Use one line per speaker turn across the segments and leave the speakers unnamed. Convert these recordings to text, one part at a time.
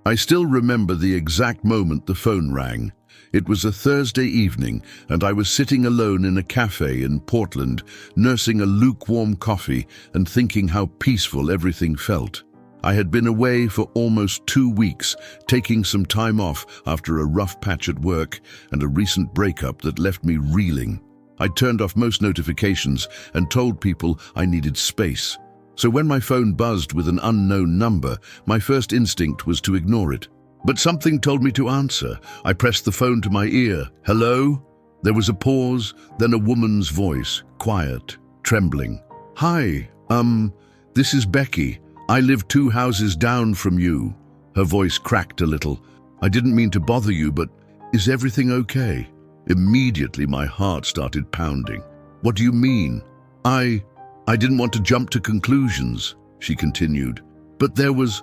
I still remember the exact moment the phone rang. It was a Thursday evening, and I was sitting alone in a cafe in Portland, nursing a lukewarm coffee and thinking how peaceful everything felt. I had been away for almost 2 weeks, taking some time off after a rough patch at work and a recent breakup that left me reeling. I turned off most notifications and told people I needed space. So when my phone buzzed with an unknown number, my first instinct was to ignore it. But something told me to answer. I pressed the phone to my ear. "Hello?" There was a pause, then a woman's voice, quiet, trembling. "Hi, this is Becky. I live 2 houses down from you." Her voice cracked a little. "I didn't mean to bother you, but is everything okay?" Immediately my heart started pounding. "What do you mean?" I didn't want to jump to conclusions," she continued. "But there was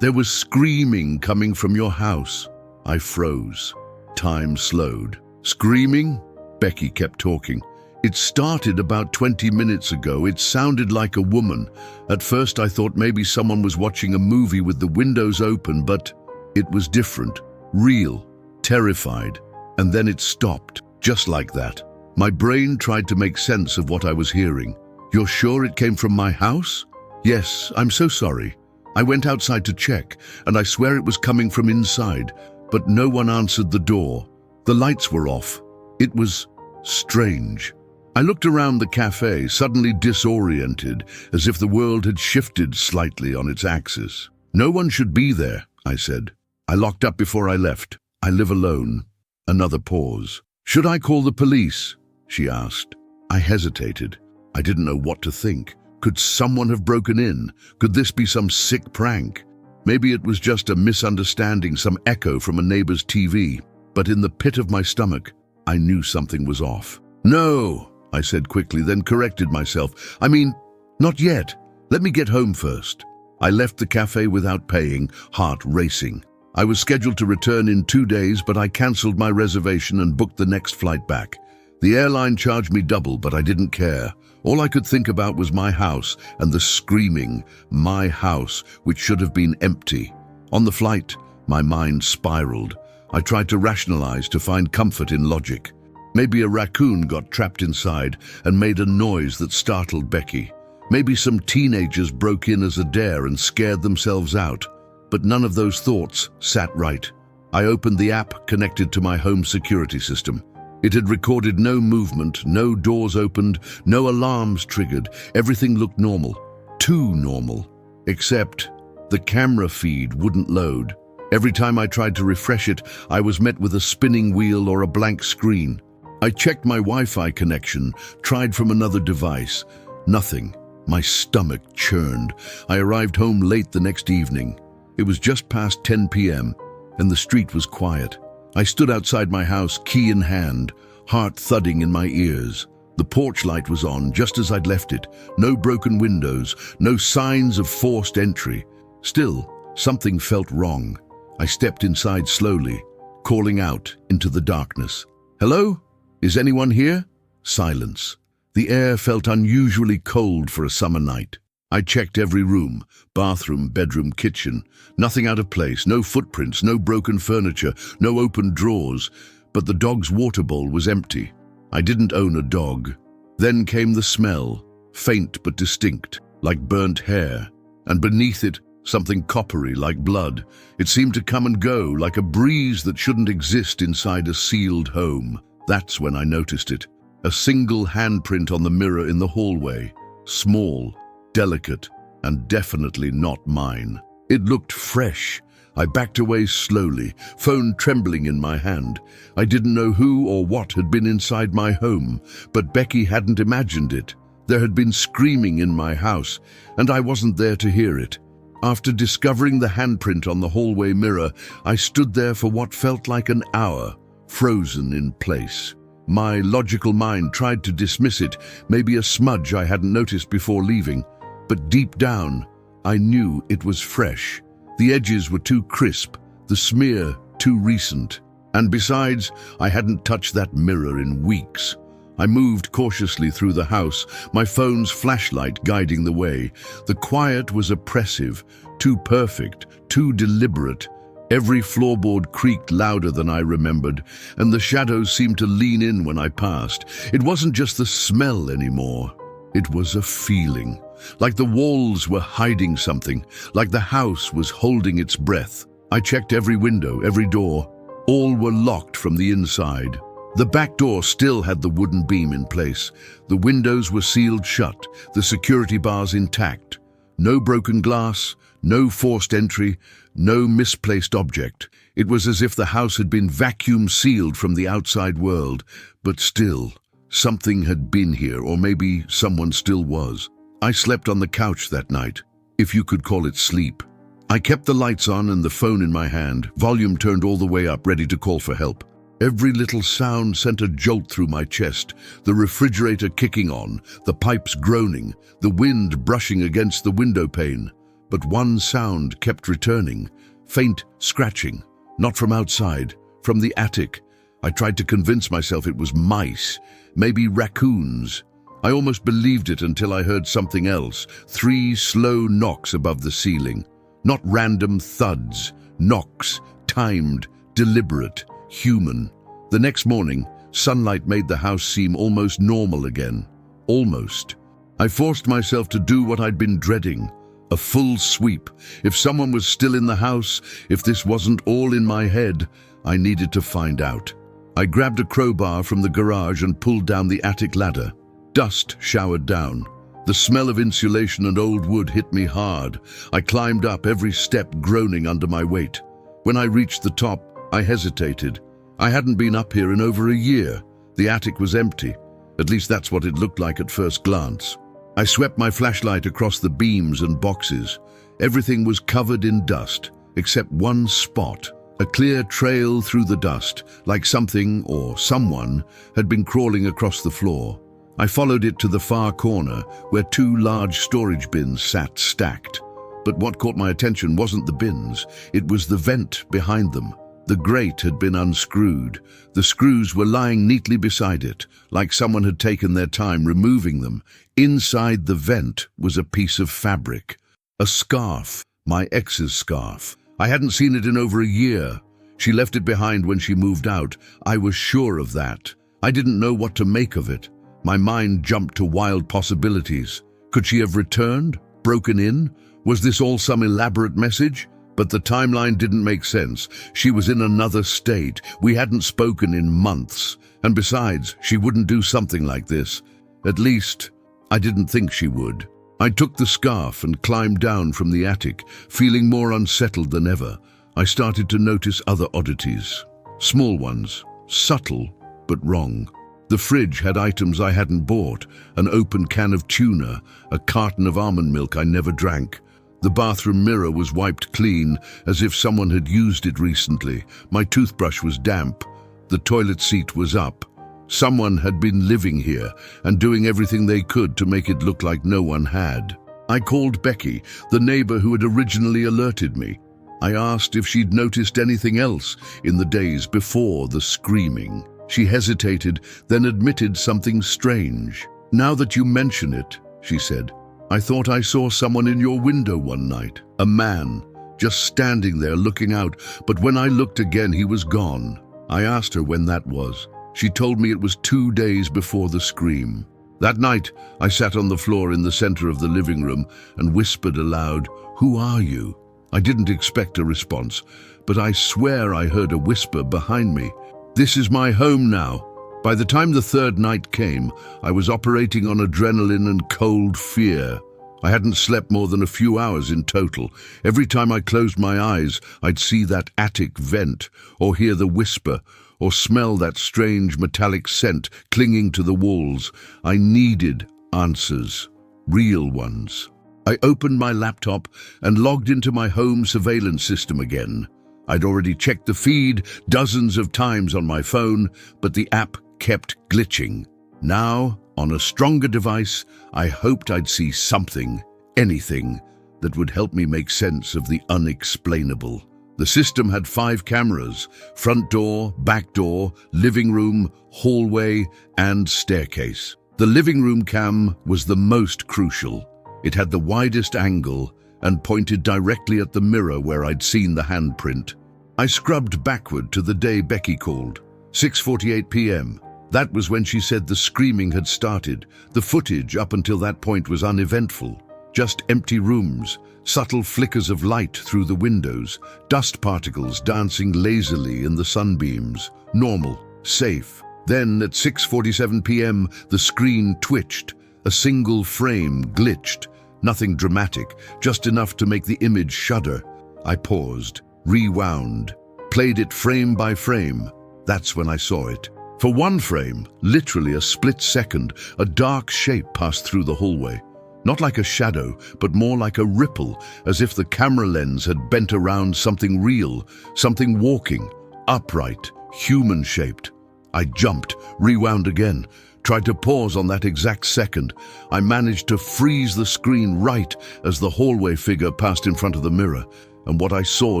screaming coming from your house." I froze. Time slowed. "Screaming?" Becky kept talking. "It started about 20 minutes ago. It sounded like a woman. At first I thought maybe someone was watching a movie with the windows open, but it was different, real, terrified. And then it stopped, just like that. My brain tried to make sense of what I was hearing. "You're sure it came from my house?" "Yes, I'm so sorry. I went outside to check, and I swear it was coming from inside, but no one answered the door. The lights were off. It was strange." I looked around the cafe, suddenly disoriented, as if the world had shifted slightly on its axis. "No one should be there," I said. "I locked up before I left. I live alone." Another pause. "Should I call the police?" she asked. I hesitated. I didn't know what to think. Could someone have broken in? Could this be some sick prank? Maybe it was just a misunderstanding, some echo from a neighbor's TV. But in the pit of my stomach, I knew something was off. "No," I said quickly, then corrected myself. "I mean, not yet. Let me get home first." I left the cafe without paying, heart racing. I was scheduled to return in 2 days, but I cancelled my reservation and booked the next flight back. The airline charged me double, but I didn't care. All I could think about was my house and the screaming, my house, which should have been empty. On the flight, my mind spiraled. I tried to rationalize, to find comfort in logic. Maybe a raccoon got trapped inside and made a noise that startled Becky. Maybe some teenagers broke in as a dare and scared themselves out. But none of those thoughts sat right. I opened the app connected to my home security system. It had recorded no movement, no doors opened, no alarms triggered. Everything looked normal. Too normal. Except the camera feed wouldn't load. Every time I tried to refresh it, I was met with a spinning wheel or a blank screen. I checked my Wi-Fi connection, tried from another device. Nothing. My stomach churned. I arrived home late the next evening. It was just past 10 p.m., and the street was quiet. I stood outside my house, key in hand, heart thudding in my ears. The porch light was on, just as I'd left it. No broken windows, no signs of forced entry. Still, something felt wrong. I stepped inside slowly, calling out into the darkness. "Hello? Is anyone here?" Silence. The air felt unusually cold for a summer night. I checked every room, bathroom, bedroom, kitchen. Nothing out of place, no footprints, no broken furniture, no open drawers. But the dog's water bowl was empty. I didn't own a dog. Then came the smell, faint but distinct, like burnt hair. And beneath it, something coppery, like blood. It seemed to come and go, like a breeze that shouldn't exist inside a sealed home. That's when I noticed it. A single handprint on the mirror in the hallway. Small, delicate, and definitely not mine. It looked fresh. I backed away slowly, phone trembling in my hand. I didn't know who or what had been inside my home, but Becky hadn't imagined it. There had been screaming in my house, and I wasn't there to hear it. After discovering the handprint on the hallway mirror, I stood there for what felt like an hour, frozen in place. My logical mind tried to dismiss it, maybe a smudge I hadn't noticed before leaving. But deep down, I knew it was fresh. The edges were too crisp, the smear too recent. And besides, I hadn't touched that mirror in weeks. I moved cautiously through the house, my phone's flashlight guiding the way. The quiet was oppressive, too perfect, too deliberate. Every floorboard creaked louder than I remembered, and the shadows seemed to lean in when I passed. It wasn't just the smell anymore. It was a feeling, like the walls were hiding something, like the house was holding its breath. I checked every window, every door. All were locked from the inside. The back door still had the wooden beam in place. The windows were sealed shut, the security bars intact. No broken glass, no forced entry, no misplaced object. It was as if the house had been vacuum sealed from the outside world, but still, something had been here, or maybe someone still was. I slept on the couch that night, if you could call it sleep. I kept the lights on and the phone in my hand, volume turned all the way up, ready to call for help. Every little sound sent a jolt through my chest, the refrigerator kicking on, the pipes groaning, the wind brushing against the window pane. But one sound kept returning, faint scratching, not from outside, from the attic. I tried to convince myself it was mice, maybe raccoons. I almost believed it until I heard something else, 3 slow knocks above the ceiling. Not random thuds, knocks, timed, deliberate, human. The next morning, sunlight made the house seem almost normal again. Almost. I forced myself to do what I'd been dreading. A full sweep. If someone was still in the house, if this wasn't all in my head, I needed to find out. I grabbed a crowbar from the garage and pulled down the attic ladder. Dust showered down. The smell of insulation and old wood hit me hard. I climbed up, every step groaning under my weight. When I reached the top, I hesitated. I hadn't been up here in over a year. The attic was empty. At least that's what it looked like at first glance. I swept my flashlight across the beams and boxes. Everything was covered in dust, except one spot, a clear trail through the dust, like something or someone had been crawling across the floor. I followed it to the far corner, where 2 large storage bins sat stacked. But what caught my attention wasn't the bins, it was the vent behind them. The grate had been unscrewed. The screws were lying neatly beside it, like someone had taken their time removing them. Inside the vent was a piece of fabric. A scarf, my ex's scarf. I hadn't seen it in over a year. She left it behind when she moved out. I was sure of that. I didn't know what to make of it. My mind jumped to wild possibilities. Could she have returned? Broken in? Was this all some elaborate message? But the timeline didn't make sense. She was in another state. We hadn't spoken in months. And besides, she wouldn't do something like this. At least, I didn't think she would. I took the scarf and climbed down from the attic, feeling more unsettled than ever. I started to notice other oddities. Small ones, subtle, but wrong. The fridge had items I hadn't bought, an open can of tuna, a carton of almond milk I never drank. The bathroom mirror was wiped clean, as if someone had used it recently. My toothbrush was damp. The toilet seat was up. Someone had been living here and doing everything they could to make it look like no one had. I called Becky, the neighbor who had originally alerted me. I asked if she'd noticed anything else in the days before the screaming. She hesitated, then admitted something strange. "Now that you mention it," she said, "I thought I saw someone in your window one night. A man, just standing there looking out, but when I looked again, he was gone." I asked her when that was. She told me it was 2 days before the scream. That night, I sat on the floor in the center of the living room and whispered aloud, "Who are you?" I didn't expect a response, but I swear I heard a whisper behind me. "This is my home now." By the time the 3rd night came, I was operating on adrenaline and cold fear. I hadn't slept more than a few hours in total. Every time I closed my eyes, I'd see that attic vent, or hear the whisper, or smell that strange metallic scent clinging to the walls. I needed answers, real ones. I opened my laptop and logged into my home surveillance system again. I'd already checked the feed dozens of times on my phone, but the app kept glitching. Now, on a stronger device, I hoped I'd see something, anything, that would help me make sense of the unexplainable. The system had 5 cameras: front door, back door, living room, hallway, and staircase. The living room cam was the most crucial. It had the widest angle and pointed directly at the mirror where I'd seen the handprint. I scrubbed backward to the day Becky called. 6:48 p.m. That was when she said the screaming had started. The footage up until that point was uneventful. Just empty rooms, subtle flickers of light through the windows, dust particles dancing lazily in the sunbeams. Normal, safe. Then at 6:47 p.m. the screen twitched. A single frame glitched. Nothing dramatic, just enough to make the image shudder. I paused, rewound, played it frame by frame. That's when I saw it. For one frame, literally a split second, a dark shape passed through the hallway. Not like a shadow, but more like a ripple, as if the camera lens had bent around something real, something walking, upright, human-shaped. I jumped, rewound again, tried to pause on that exact second. I managed to freeze the screen right as the hallway figure passed in front of the mirror, and what I saw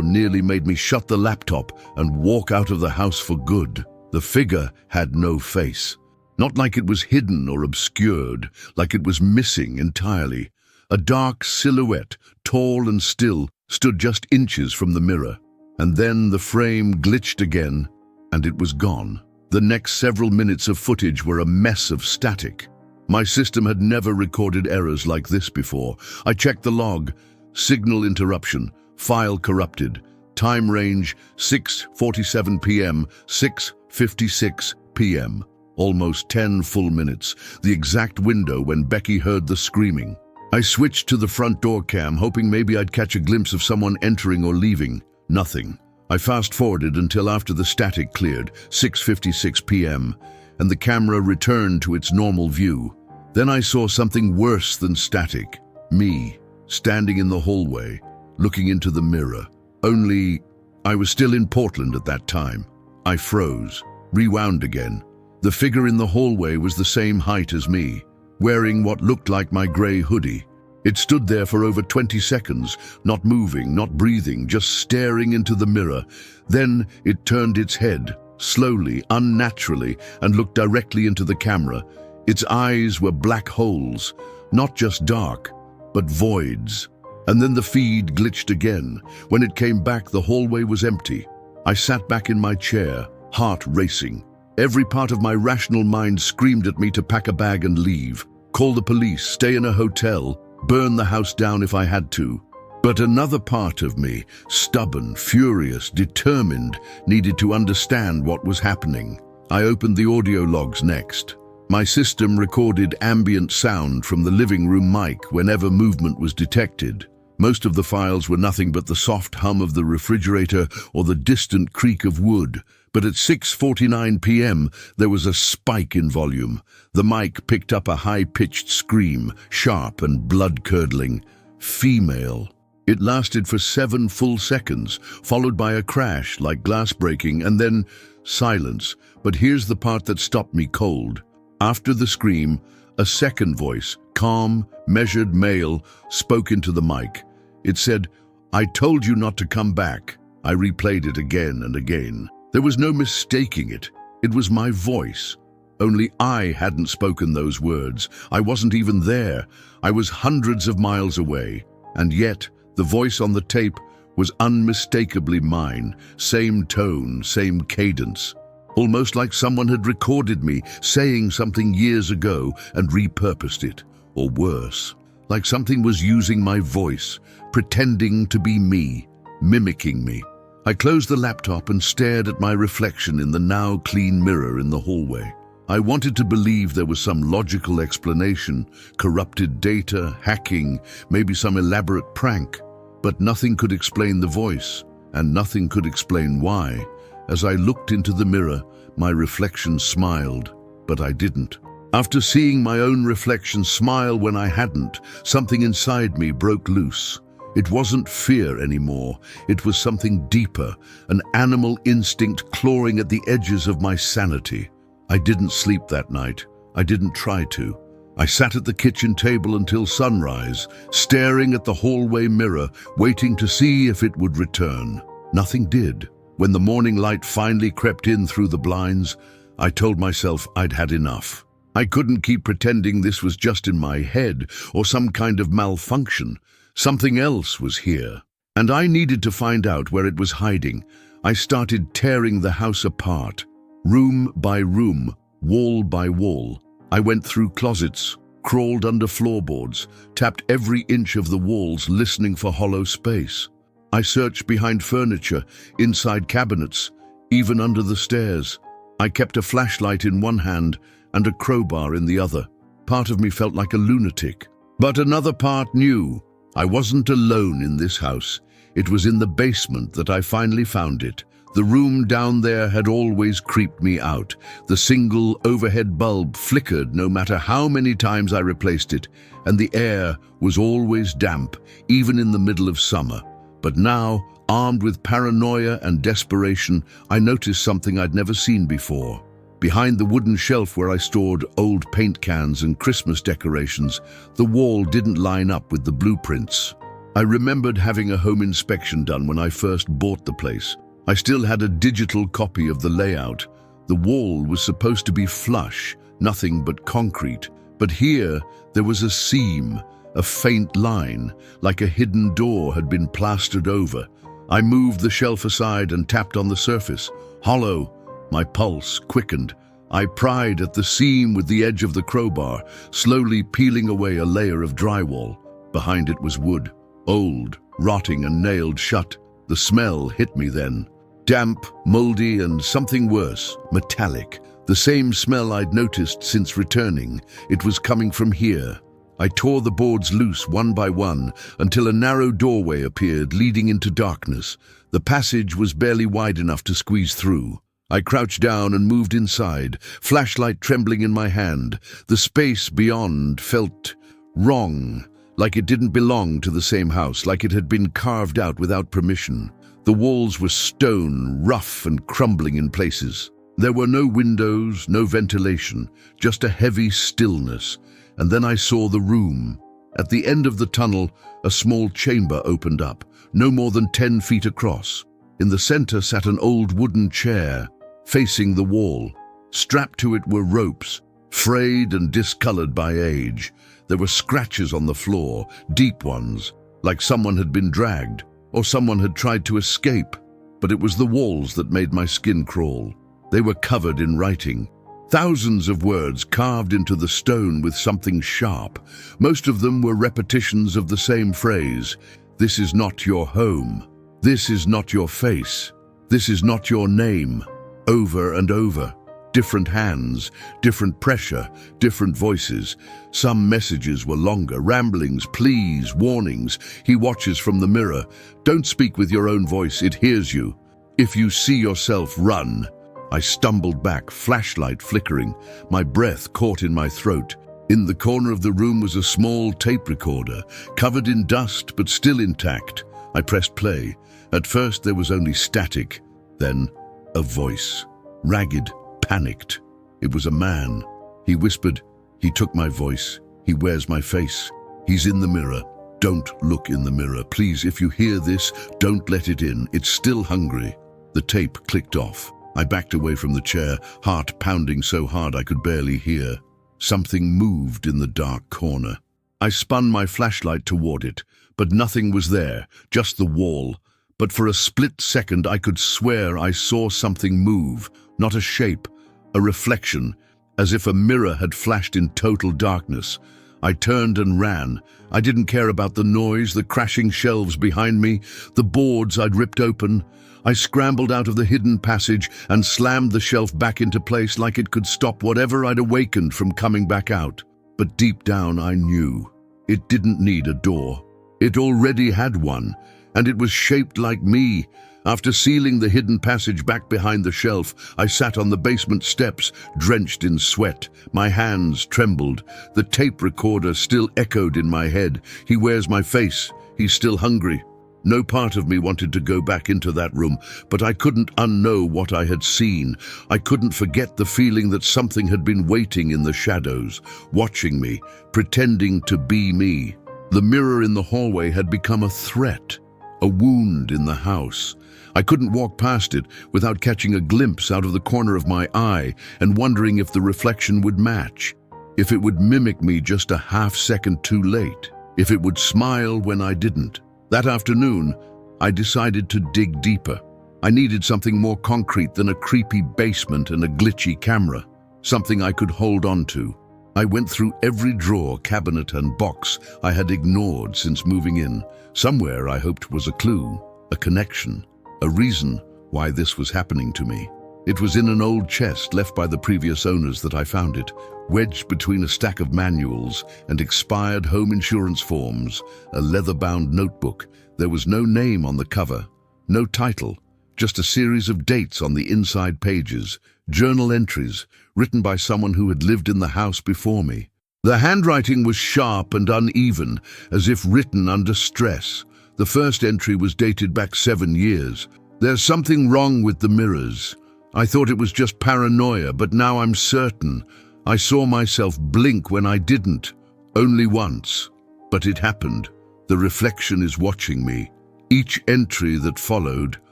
nearly made me shut the laptop and walk out of the house for good. The figure had no face. Not like it was hidden or obscured, like it was missing entirely. A dark silhouette, tall and still, stood just inches from the mirror. And then the frame glitched again, and it was gone. The next several minutes of footage were a mess of static. My system had never recorded errors like this before. I checked the log. Signal interruption. File corrupted. Time range 6:47 p.m., 6:56 p.m. Almost 10 full minutes, the exact window when Becky heard the screaming. I switched to the front door cam, hoping maybe I'd catch a glimpse of someone entering or leaving. Nothing. I fast-forwarded until after the static cleared, 6:56 p.m., and the camera returned to its normal view. Then I saw something worse than static. Me, standing in the hallway, looking into the mirror. Only, I was still in Portland at that time. I froze, rewound again. The figure in the hallway was the same height as me, wearing what looked like my grey hoodie. It stood there for over 20 seconds, not moving, not breathing, just staring into the mirror. Then it turned its head, slowly, unnaturally, and looked directly into the camera. Its eyes were black holes, not just dark, but voids. And then the feed glitched again. When it came back, the hallway was empty. I sat back in my chair, heart racing. Every part of my rational mind screamed at me to pack a bag and leave. Call the police, stay in a hotel, burn the house down if I had to. But another part of me, stubborn, furious, determined, needed to understand what was happening. I opened the audio logs next. My system recorded ambient sound from the living room mic whenever movement was detected. Most of the files were nothing but the soft hum of the refrigerator or the distant creak of wood. But at 6:49 p.m., there was a spike in volume. The mic picked up a high-pitched scream, sharp and blood-curdling. Female. It lasted for 7 full seconds, followed by a crash like glass breaking, and then silence. But here's the part that stopped me cold. After the scream, a second voice, calm, measured male, spoke into the mic. It said, "I told you not to come back." I replayed it again and again. There was no mistaking it. It was my voice. Only I hadn't spoken those words. I wasn't even there. I was hundreds of miles away. And yet, the voice on the tape was unmistakably mine. Same tone, same cadence. Almost like someone had recorded me saying something years ago and repurposed it. Or worse, like something was using my voice, pretending to be me, mimicking me. I closed the laptop and stared at my reflection in the now clean mirror in the hallway. I wanted to believe there was some logical explanation, corrupted data, hacking, maybe some elaborate prank. But nothing could explain the voice, and nothing could explain why. As I looked into the mirror, my reflection smiled, but I didn't. After seeing my own reflection smile when I hadn't, something inside me broke loose. It wasn't fear anymore. It was something deeper, an animal instinct clawing at the edges of my sanity. I didn't sleep that night. I didn't try to. I sat at the kitchen table until sunrise, staring at the hallway mirror, waiting to see if it would return. Nothing did. When the morning light finally crept in through the blinds, I told myself I'd had enough. I couldn't keep pretending this was just in my head or some kind of malfunction. Something else was here, and I needed to find out where it was hiding. I started tearing the house apart, room by room, wall by wall. I went through closets, crawled under floorboards, tapped every inch of the walls, listening for hollow space. I searched behind furniture, inside cabinets, even under the stairs. I kept a flashlight in one hand and a crowbar in the other. Part of me felt like a lunatic, but another part knew I wasn't alone in this house. It was in the basement that I finally found it. The room down there had always creeped me out. The single overhead bulb flickered no matter how many times I replaced it, and the air was always damp, even in the middle of summer. But now, armed with paranoia and desperation, I noticed something I'd never seen before. Behind the wooden shelf where I stored old paint cans and Christmas decorations, the wall didn't line up with the blueprints. I remembered having a home inspection done when I first bought the place. I still had a digital copy of the layout. The wall was supposed to be flush, nothing but concrete. But here, there was a seam, a faint line, like a hidden door had been plastered over. I moved the shelf aside and tapped on the surface. Hollow. My pulse quickened. I pried at the seam with the edge of the crowbar, slowly peeling away a layer of drywall. Behind it was wood, old, rotting and nailed shut. The smell hit me then. Damp, moldy, and something worse, metallic. The same smell I'd noticed since returning. It was coming from here. I tore the boards loose one by one until a narrow doorway appeared, leading into darkness. The passage was barely wide enough to squeeze through. I crouched down and moved inside, flashlight trembling in my hand. The space beyond felt wrong, like it didn't belong to the same house, like it had been carved out without permission. The walls were stone, rough and crumbling in places. There were no windows, no ventilation, just a heavy stillness. And then I saw the room. At the end of the tunnel, a small chamber opened up, no more than 10 feet across. In the center sat an old wooden chair, facing the wall. Strapped to it were ropes, frayed and discolored by age. There were scratches on the floor, deep ones, like someone had been dragged, or someone had tried to escape. But it was the walls that made my skin crawl. They were covered in writing. Thousands of words carved into the stone with something sharp. Most of them were repetitions of the same phrase. This is not your home. This is not your face. This is not your name. Over and over. Different hands, different pressure, different voices. Some messages were longer, ramblings, pleas, warnings. He watches from the mirror. Don't speak with your own voice, it hears you. If you see yourself, run. I stumbled back, flashlight flickering, my breath caught in my throat. In the corner of the room was a small tape recorder, covered in dust but still intact. I pressed play. At first there was only static, then a voice. Ragged, panicked. It was a man. He whispered, "He took my voice. He wears my face. He's in the mirror. Don't look in the mirror. Please, if you hear this, don't let it in. It's still hungry." The tape clicked off. I backed away from the chair, heart pounding so hard I could barely hear. Something moved in the dark corner. I spun my flashlight toward it, but nothing was there, just the wall. But for a split second I could swear I saw something move, not a shape, a reflection, as if a mirror had flashed in total darkness. I turned and ran. I didn't care about the noise, the crashing shelves behind me, the boards I'd ripped open. I scrambled out of the hidden passage and slammed the shelf back into place like it could stop whatever I'd awakened from coming back out. But deep down I knew it didn't need a door. It already had one, and it was shaped like me. After sealing the hidden passage back behind the shelf, I sat on the basement steps, drenched in sweat. My hands trembled. The tape recorder still echoed in my head. He wears my face. He's still hungry. No part of me wanted to go back into that room, but I couldn't unknow what I had seen. I couldn't forget the feeling that something had been waiting in the shadows, watching me, pretending to be me. The mirror in the hallway had become a threat, a wound in the house. I couldn't walk past it without catching a glimpse out of the corner of my eye and wondering if the reflection would match, if it would mimic me just a half second too late, if it would smile when I didn't. That afternoon, I decided to dig deeper. I needed something more concrete than a creepy basement and a glitchy camera, something I could hold on to. I went through every drawer, cabinet, and box I had ignored since moving in. Somewhere I hoped was a clue, a connection, a reason why this was happening to me. It was in an old chest left by the previous owners that I found it, wedged between a stack of manuals and expired home insurance forms, a leather-bound notebook. There was no name on the cover, no title, just a series of dates on the inside pages, journal entries written by someone who had lived in the house before me. The handwriting was sharp and uneven, as if written under stress. The first entry was dated back 7 years. There's something wrong with the mirrors. I thought it was just paranoia, but now I'm certain. I saw myself blink when I didn't. Only once. But it happened. The reflection is watching me. Each entry that followed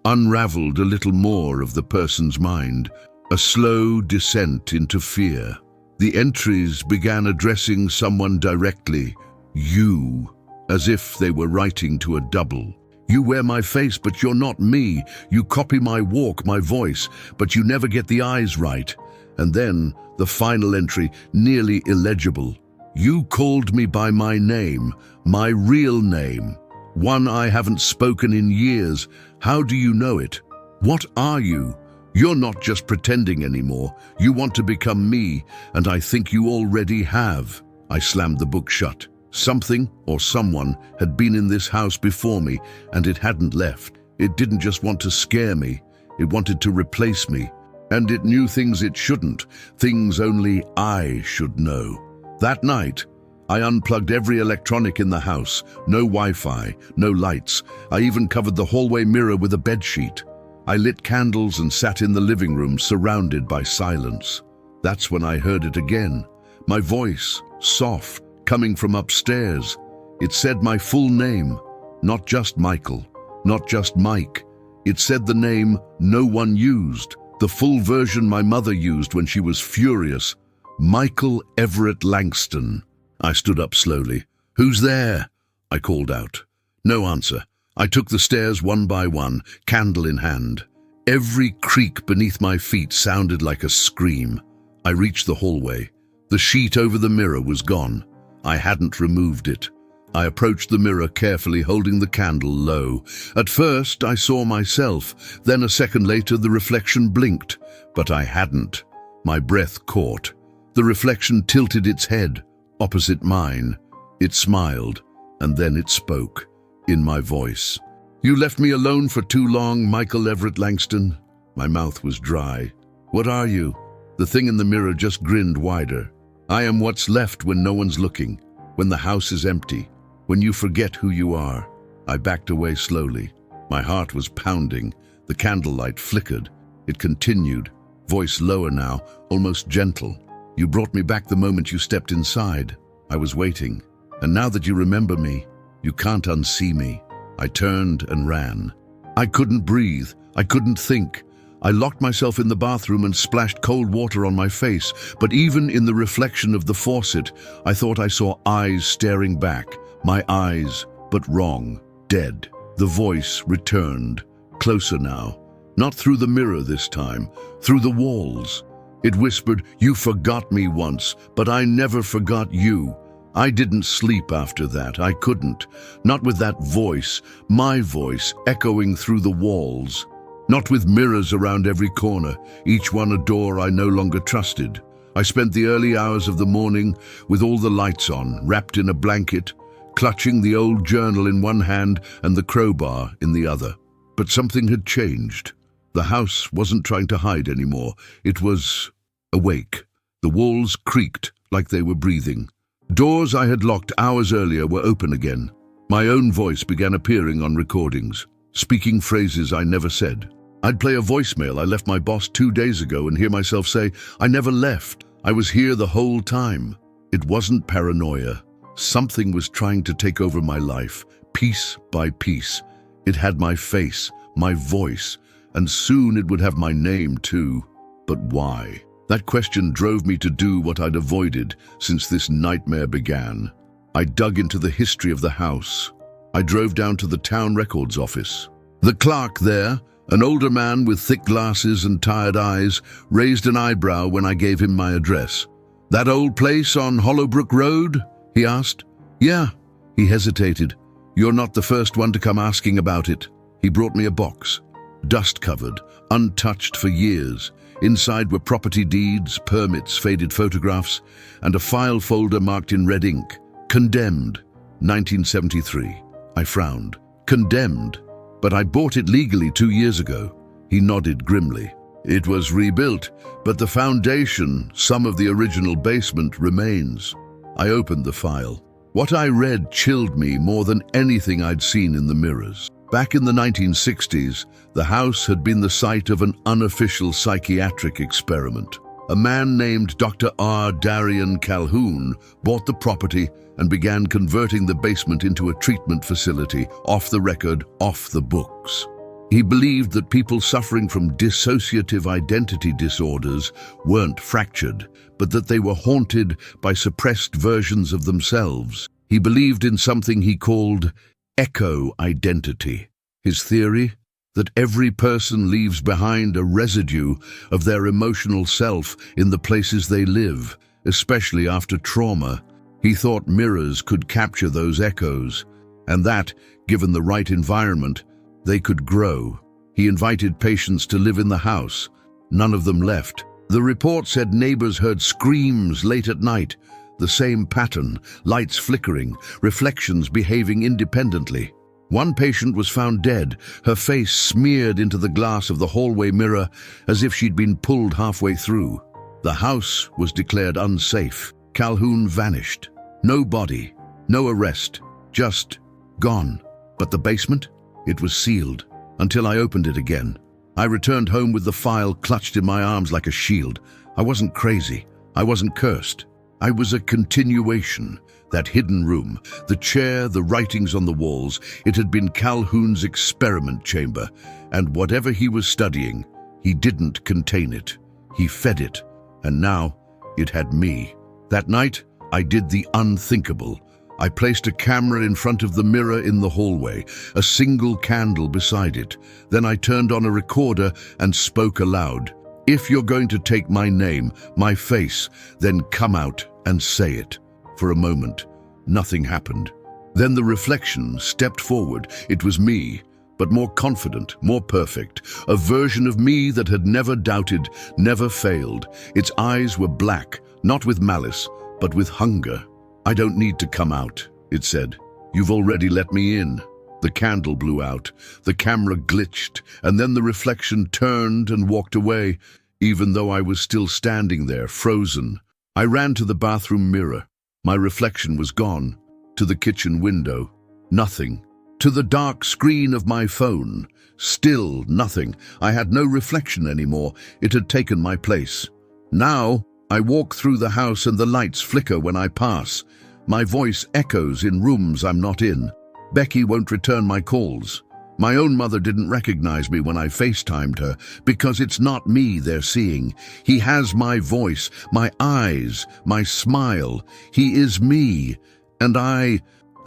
unraveled a little more of the person's mind, a slow descent into fear. The entries began addressing someone directly, you, as if they were writing to a double. You wear my face, but you're not me. You copy my walk, my voice, but you never get the eyes right. And then the final entry, nearly illegible. You called me by my name, my real name, one I haven't spoken in years. How do you know it? What are you? You're not just pretending anymore. You want to become me, and I think you already have. I slammed the book shut. Something or someone had been in this house before me, and it hadn't left. It didn't just want to scare me. It wanted to replace me. And it knew things it shouldn't, things only I should know. That night, I unplugged every electronic in the house. No Wi-Fi, no lights. I even covered the hallway mirror with a bedsheet. I lit candles and sat in the living room, surrounded by silence. That's when I heard it again. My voice, soft, coming from upstairs. It said my full name, not just Michael, not just Mike. It said the name no one used, the full version my mother used when she was furious. Michael Everett Langston. I stood up slowly. Who's there? I called out. No answer. I took the stairs one by one, candle in hand. Every creak beneath my feet sounded like a scream. I reached the hallway. The sheet over the mirror was gone. I hadn't removed it. I approached the mirror carefully, holding the candle low. At first, I saw myself. Then a second later, the reflection blinked. But I hadn't. My breath caught. The reflection tilted its head, opposite mine. It smiled, and then it spoke, in my voice. You left me alone for too long, Michael Everett Langston. My mouth was dry. What are you? The thing in the mirror just grinned wider. I am what's left when no one's looking, when the house is empty, when you forget who you are. I backed away slowly. My heart was pounding. The candlelight flickered. It continued, voice lower now, almost gentle. You brought me back the moment you stepped inside. I was waiting. And now that you remember me, you can't unsee me. I turned and ran. I couldn't breathe. I couldn't think. I locked myself in the bathroom and splashed cold water on my face, but even in the reflection of the faucet, I thought I saw eyes staring back. My eyes, but wrong, dead. The voice returned, closer now. Not through the mirror this time, through the walls. It whispered, you forgot me once, but I never forgot you. I didn't sleep after that. I couldn't. Not with that voice, my voice, echoing through the walls. Not with mirrors around every corner, each one a door I no longer trusted. I spent the early hours of the morning with all the lights on, wrapped in a blanket, clutching the old journal in one hand and the crowbar in the other. But something had changed. The house wasn't trying to hide anymore. It was awake. The walls creaked like they were breathing. Doors I had locked hours earlier were open again. My own voice began appearing on recordings, speaking phrases I never said. I'd play a voicemail I left my boss 2 days ago and hear myself say, I never left. I was here the whole time. It wasn't paranoia. Something was trying to take over my life, piece by piece. It had my face, my voice, and soon it would have my name too. But why? That question drove me to do what I'd avoided since this nightmare began. I dug into the history of the house. I drove down to the town records office. The clerk there, An older man with thick glasses and tired eyes raised an eyebrow when I gave him my address. "That old place on Hollowbrook Road?" he asked. "Yeah." He hesitated. "You're not the first one to come asking about it." He brought me a box, dust-covered, untouched for years. Inside were property deeds, permits, faded photographs, and a file folder marked in red ink. "Condemned, 1973. I frowned. "Condemned? But I bought it legally 2 years ago." He nodded grimly. "It was rebuilt, but the foundation, some of the original basement, remains." I opened the file. What I read chilled me more than anything I'd seen in the mirrors. Back in the 1960s, the house had been the site of an unofficial psychiatric experiment. A man named Dr. R. Darian Calhoun bought the property and began converting the basement into a treatment facility, off the record, off the books. He believed that people suffering from dissociative identity disorders weren't fractured, but that they were haunted by suppressed versions of themselves. He believed in something he called echo identity. His theory? That every person leaves behind a residue of their emotional self in the places they live, especially after trauma. He thought mirrors could capture those echoes, and that, given the right environment, they could grow. He invited patients to live in the house. None of them left. The report said neighbors heard screams late at night, the same pattern, lights flickering, reflections behaving independently. One patient was found dead, her face smeared into the glass of the hallway mirror as if she'd been pulled halfway through. The house was declared unsafe. Calhoun vanished. No body, no arrest, just gone. But the basement? It was sealed, until I opened it again. I returned home with the file clutched in my arms like a shield. I wasn't crazy. I wasn't cursed. I was a continuation. That hidden room, the chair, the writings on the walls, it had been Calhoun's experiment chamber, and whatever he was studying, he didn't contain it. He fed it, and now it had me. That night, I did the unthinkable. I placed a camera in front of the mirror in the hallway, a single candle beside it. Then I turned on a recorder and spoke aloud. "If you're going to take my name, my face, then come out and say it." For a moment, nothing happened. Then the reflection stepped forward. It was me, but more confident, more perfect, a version of me that had never doubted, never failed. Its eyes were black, not with malice, but with hunger. "I don't need to come out," it said. "You've already let me in." The candle blew out, the camera glitched, and then the reflection turned and walked away, even though I was still standing there, frozen. I ran to the bathroom mirror. My reflection was gone. To the kitchen window, nothing. To the dark screen of my phone, still nothing. I had no reflection anymore. It had taken my place. Now, I walk through the house and the lights flicker when I pass. My voice echoes in rooms I'm not in. Becky won't return my calls. My own mother didn't recognize me when I FaceTimed her, because it's not me they're seeing. He has my voice, my eyes, my smile. He is me. And I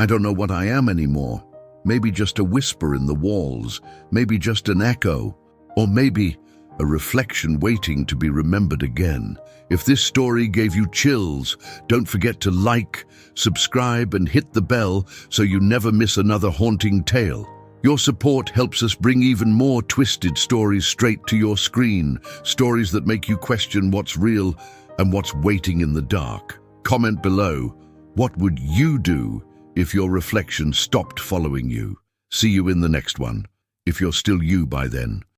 don't know what I am anymore. Maybe just a whisper in the walls, maybe just an echo, or maybe a reflection waiting to be remembered again. If this story gave you chills, don't forget to like, subscribe, and hit the bell so you never miss another haunting tale. Your support helps us bring even more twisted stories straight to your screen, stories that make you question what's real and what's waiting in the dark. Comment below, what would you do if your reflection stopped following you? See you in the next one, if you're still you by then.